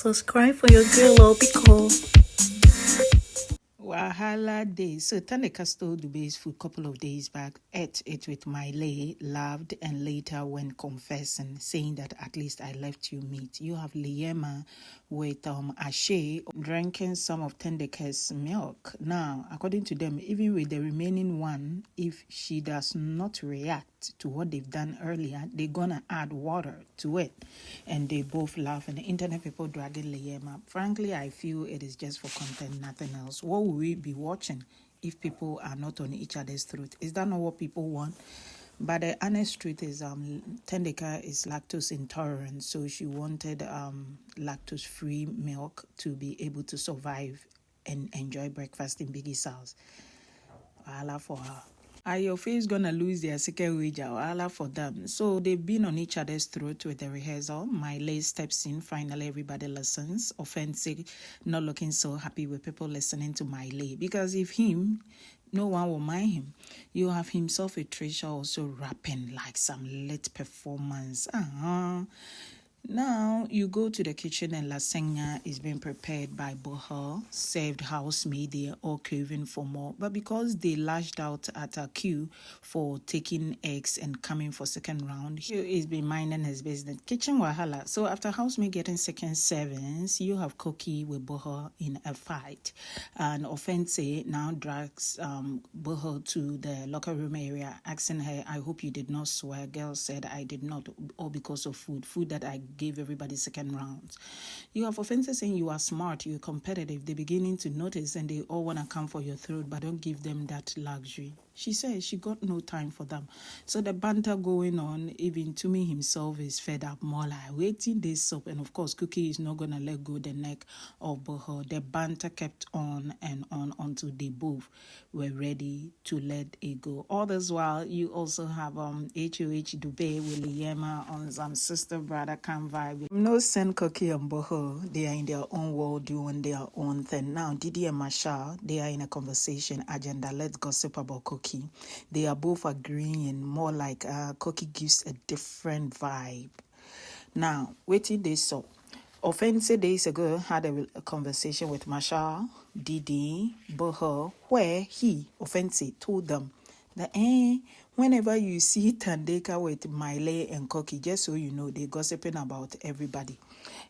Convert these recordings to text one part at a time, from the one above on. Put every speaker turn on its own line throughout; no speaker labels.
Subscribe for your girl because
Wahala day. So Thandeka stole Dube's food a couple of days back, ate it with Mmeli, laughed, and later went confessing, saying that at least I left you meat. You have Liema with Ashe drinking some of Thandeka's milk. Now, according to them, even with the remaining one, if she does not react to what they've done earlier, they're gonna add water to it. And they both laugh, and the internet people dragging Liema. Frankly, I feel it is just for content, nothing else. What will we be watching if people are not on each other's throat? Is that not what people want? But the honest truth is Thandeka is lactose intolerant, so she wanted lactose-free milk to be able to survive and enjoy breakfast in Biggie's house. Wahala for her. Are your face gonna lose their second wage? Wahala for them. So they've been on each other's throat with the rehearsal. Mmeli steps in. Finally, everybody listens. Offensive, not looking so happy with people listening to Mmeli, because if him, no one will mind him. You have himself with Trisha also rapping like some lit performance. Now you go to the kitchen and lasagna is being prepared by Buhle, served housemaid. They are all craving for more. But because they lashed out at a queue for taking eggs and coming for second round, he is been minding his business. Kitchen wahala. So after housemaid getting second servings, you have Koki'S with Buhle in a fight. And Offense now drags Buhle to the locker room area, asking her, I hope you did not swear. Girl said, I did not, all because of food that I gave everybody second rounds. You have offenses saying you are smart, you're competitive. They're beginning to notice and they all want to come for your throat, but don't give them that luxury. She says she got no time for them. So the banter going on, even Tumi himself is fed up, more like waiting this up. And of course, Koki'S is not going to let go the neck of Buhle. The banter kept on and on until they both were ready to let it go. All this while, you also have HOH Dube with Liema on some sister-brother kind vibe. No send Koki'S and Buhle. They are in their own world doing their own thing. Now, Didi and Masha, they are in a conversation agenda. Let's gossip about Koki'S. They are both agreeing, more like Koki'S gives a different vibe. Now, waiting this up. Offense days ago had a conversation with Masha, Didi, Buhle, where he, Offense, told them that whenever you see Thandeka with Mmeli and Koki'S, just so you know, they're gossiping about everybody.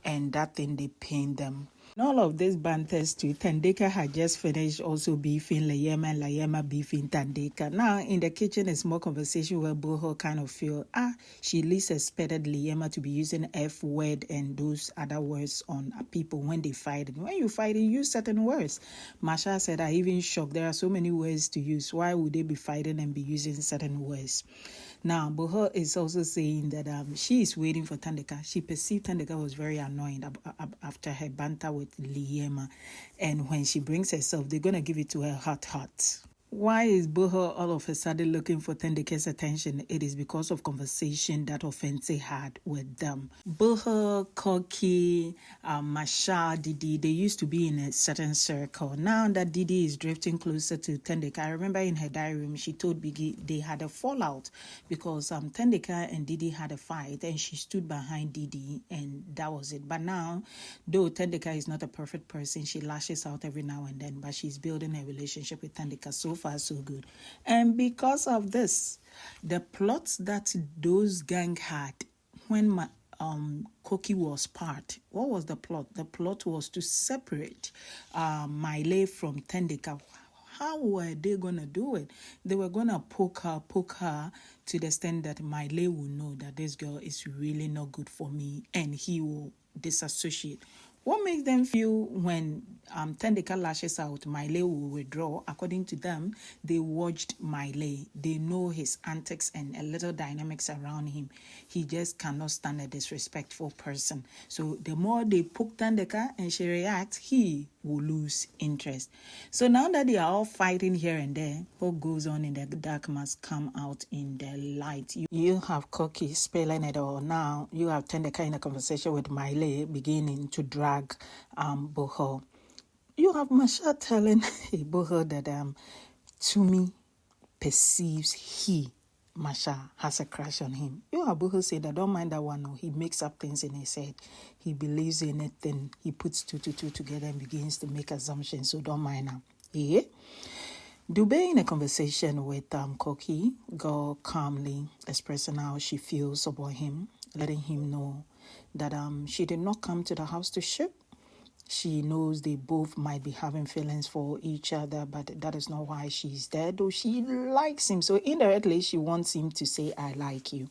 And that thing, they pain them. And all of this banters too, Thandeka had just finished also beefing Liema and Liema beefing Thandeka. Now in the kitchen, it's more conversation where Buhle kind of feel, she at least expected Liema to be using F word and those other words on people when they fight. When you fight, you use certain words. Masha said, I even shocked. There are so many words to use. Why would they be fighting and be using certain words? Now, Buhle is also saying that she is waiting for Thandeka. She perceived Thandeka was very annoyed after her banter with Liema. And when she brings herself, they're going to give it to her hot. Why is Buhle all of a sudden looking for Thandeka's attention? It is because of conversation that Offense had with them. Buhle, Koki'S, Masha, Didi, they used to be in a certain circle. Now that Didi is drifting closer to Thandeka, I remember in her diary room, she told Biggie they had a fallout because Thandeka and Didi had a fight and she stood behind Didi and that was it. But now, though Thandeka is not a perfect person, she lashes out every now and then, but she's building a relationship with Thandeka. So far so good. And because of this, the plots that those gang had when Koki'S was part, what was the plot? The plot was to separate Mmeli from Thandeka. How were they gonna do it? They were gonna poke her to the extent that Mmeli will know that this girl is really not good for me and he will disassociate. What makes them feel when Thandeka lashes out, Mmeli will withdraw? According to them, they watched Mmeli. They know his antics and a little dynamics around him. He just cannot stand a disrespectful person. So the more they poke Thandeka and she reacts, he will lose interest. So now that they are all fighting here and there, what goes on in the dark must come out in the light. You have Koki'S spelling it all. Now you have Thandeka in a conversation with Mmeli beginning to drag Buhle. You have Masha telling Buhle that Tumi perceives he Masha has a crush on him. You Buhle said that don't mind that one. No. He makes up things in his head. He believes in it, then he puts two to two together and begins to make assumptions. So don't mind him. Yeah. Dube in a conversation with Koki, go calmly expressing how she feels about him, letting him know that she did not come to the house to ship. She knows they both might be having feelings for each other, but that is not why she's there, though she likes him. So indirectly, she wants him to say, I like you.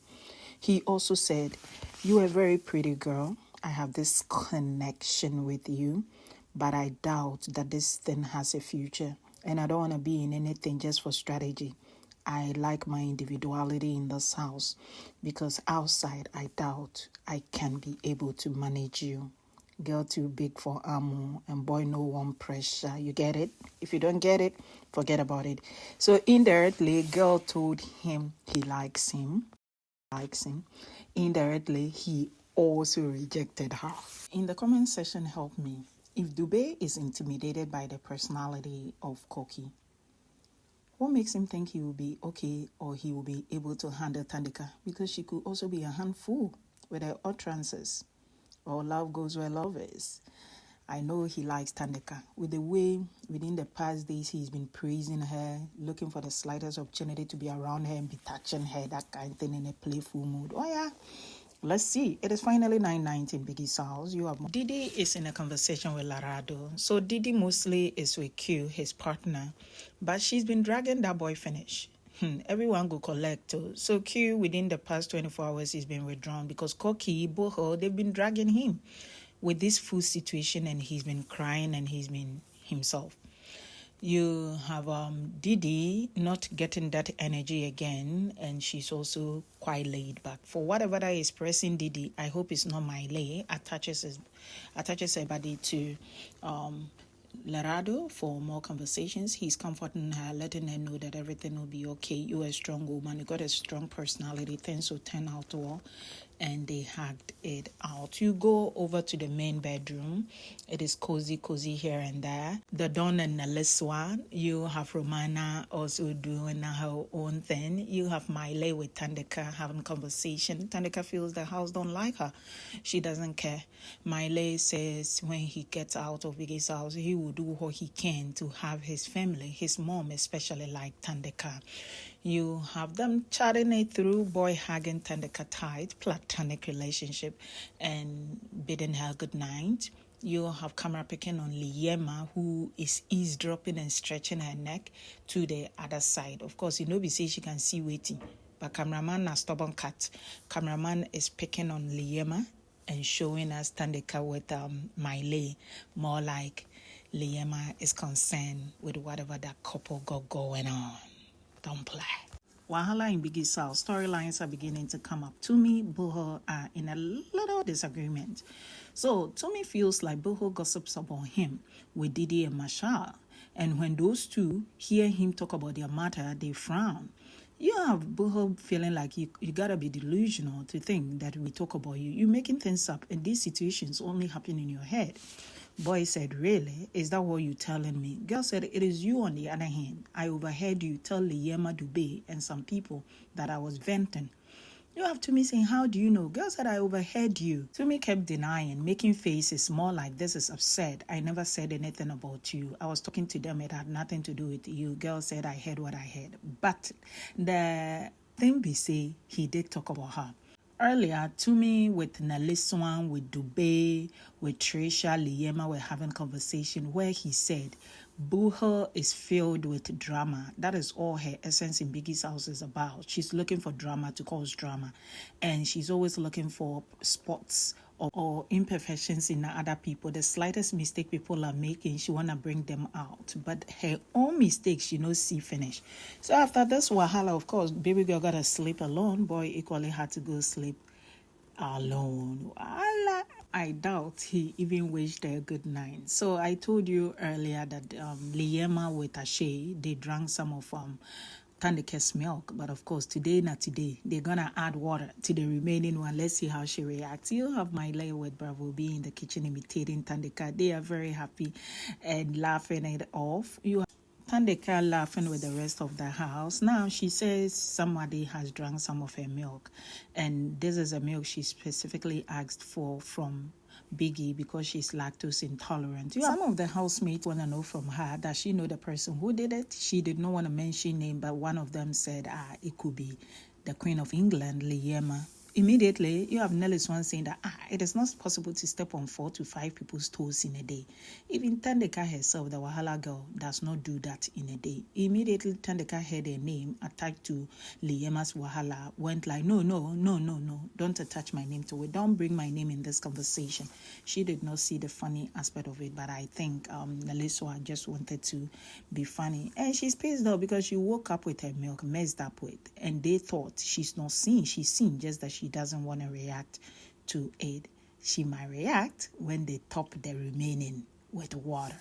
He also said, you are a very pretty girl. I have this connection with you, but I doubt that this thing has a future. And I don't want to be in anything just for strategy. I like my individuality in this house because outside, I doubt I can be able to manage you. Girl too big for ammo and boy no one pressure. You get it? If you don't get it, forget about it. So indirectly, girl told him he likes him. Indirectly, he also rejected her. In the comment section, help me. If Dube is intimidated by the personality of Koki, what makes him think he will be okay or he will be able to handle Thandeka? Because she could also be a handful with her utterances. Or love goes where love is. I know he likes Thandeka. With the way within the past days he's been praising her, looking for the slightest opportunity to be around her and be touching her, that kind of thing in a playful mood. Oh yeah, let's see. It is finally 9:90 in Biggie's house. You have Didi is in a conversation with Larado. So Didi mostly is with Q, his partner, but she's been dragging that boy finish. Everyone go collect too. So Q within the past 24 hours he's been withdrawn because Koki, Buhle, they've been dragging him with this food situation and he's been crying and he's been himself. You have Didi not getting that energy again, and she's also quite laid back. For whatever that is pressing Didi, I hope it's not Mmeli. Attaches her body to Larado for more conversations. He's comforting her, letting her know that everything will be okay. You're a strong woman. You got a strong personality. Things will turn out well. And they hugged it out. You go over to the main bedroom. It is cozy here and there. The Don and Naliswa. You have Romana also doing her own thing. You have Mmeli with Thandeka having conversation. Thandeka feels the house don't like her. She doesn't care. Mmeli says when he gets out of Biggie's house, he will do what he can to have his family, his mom especially, like Thandeka. You have them chatting it through, boy hugging Thandeka tight, platonic relationship, and bidding her good night. You have camera picking on Liema, who is eavesdropping and stretching her neck to the other side. Of course, be say she can see waiting, but cameraman a stubborn cat. Cameraman is picking on Liema and showing us Thandeka with Mmeli, more like Liema is concerned with whatever that couple got going on. Don't play. Wahala in Biggie's house. Storylines are beginning to come up. Tumi, Buhle are in a little disagreement. So Tumi feels like Buhle gossips about him with Didi and Masha. And when those two hear him talk about their matter, they frown. You have Buhle feeling like you gotta be delusional to think that we talk about you. You're making things up, and these situations only happen in your head. Boy said, really? Is that what you're telling me? Girl said, it is you on the other hand. I overheard you tell Liema, Dube, and some people that I was venting. You have Tumi saying, how do you know? Girl said, I overheard you. Tumi kept denying, making faces more like this is absurd. I never said anything about you. I was talking to them. It had nothing to do with you. Girl said, I heard what I heard. But the thing we say, he did talk about her. Earlier, Tumi with Naliswan, with Dube, with Trisha, Liema were having conversation where he said, Buhle is filled with drama. That is all her essence in Biggie's house is about. She's looking for drama to cause drama. And she's always looking for spots or imperfections in other people. The slightest mistake people are making, she want to bring them out. But her own mistakes, she knows see finish. So after this wahala, of course, baby girl got to sleep alone. Boy equally had to go sleep alone. I doubt he even wished her good night. So I told you earlier that Liema with Ashe, they drank some of Thandeka's milk, but of course today they're gonna add water to the remaining one. Let's see how she reacts. You have Mmeli with Bravo B in the kitchen imitating Thandeka. They are very happy and laughing it off. You have Thandeka laughing with the rest of the house. Now she says somebody has drunk some of her milk, and this is a milk she specifically asked for from Biggie because she's lactose intolerant. Some of the housemates want to know from her, does she know the person who did it? She did not want to mention name, but one of them said, it could be the Queen of England, Liema. Immediately, you have Nelly's one saying that it is not possible to step on 4 to 5 people's toes in a day. Even Thandeka herself, the Wahala girl, does not do that in a day. Immediately, Thandeka heard her name attached to Liema's Wahala, went like, no, don't attach my name to it. Don't bring my name in this conversation. She did not see the funny aspect of it, but I think Nelliswa just wanted to be funny. And she's pissed off because she woke up with her milk messed up with, and they thought she's not seen. She's seen, just that she doesn't want to react to it. She might react when they top the remaining with water.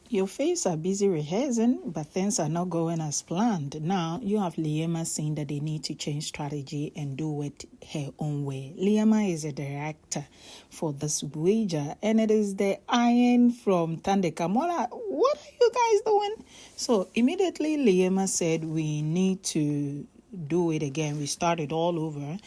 Your face are busy rehearsing, but things are not going as planned. Now, you have Liema saying that they need to change strategy and do it her own way. Liema is a director for this wager, and it is the iron from Thandeka. Mola, what are you guys doing? So, immediately, Liema said, we need to do it again. We started all over.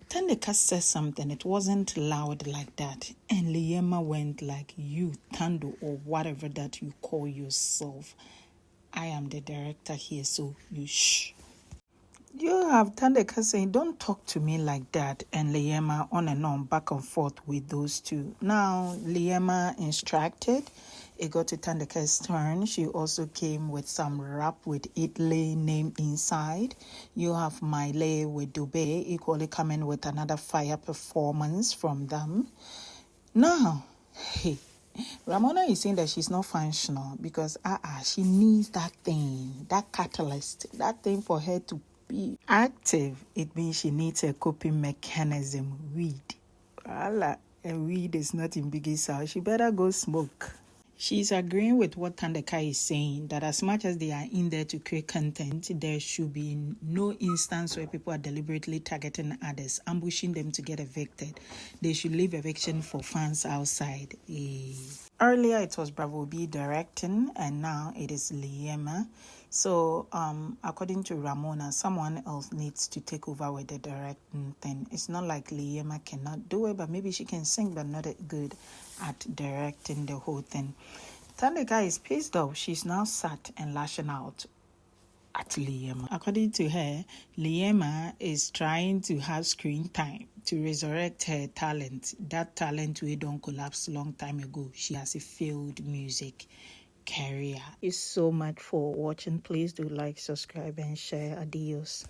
Thandeka said something. It wasn't loud like that. And Liema went like, you, Thando, or whatever that you call yourself. I am the director here, so you shh. You have Thandeka saying, don't talk to me like that. And Liema on and on, back and forth with those two. Now, Liema instructed. It got to Thandeka's turn. She also came with some rap with Italy name inside. You have Mmeli with Dube equally coming with another fire performance from them. Now, hey, Ramona is saying that she's not functional because she needs that thing, that catalyst, that thing for her to be active. It means she needs a coping mechanism, weed. And weed is not in Biggie's house. She better go smoke. She's agreeing with what Thandeka is saying, that as much as they are in there to create content, there should be no instance where people are deliberately targeting others, ambushing them to get evicted. They should leave eviction for fans outside. Earlier, it was Bravo B directing, and now it is Liema. So, according to Ramona, someone else needs to take over with the directing thing. It's not like Liema cannot do it, but maybe she can sing, but not good at directing the whole thing. Thandeka is pissed off. She's now sat and lashing out at Liema. According to her, Liema is trying to have screen time to resurrect her talent. That talent we don't collapse long time ago. She has a failed music career. Thank you so much for watching. Please do like, subscribe, and share. Adios.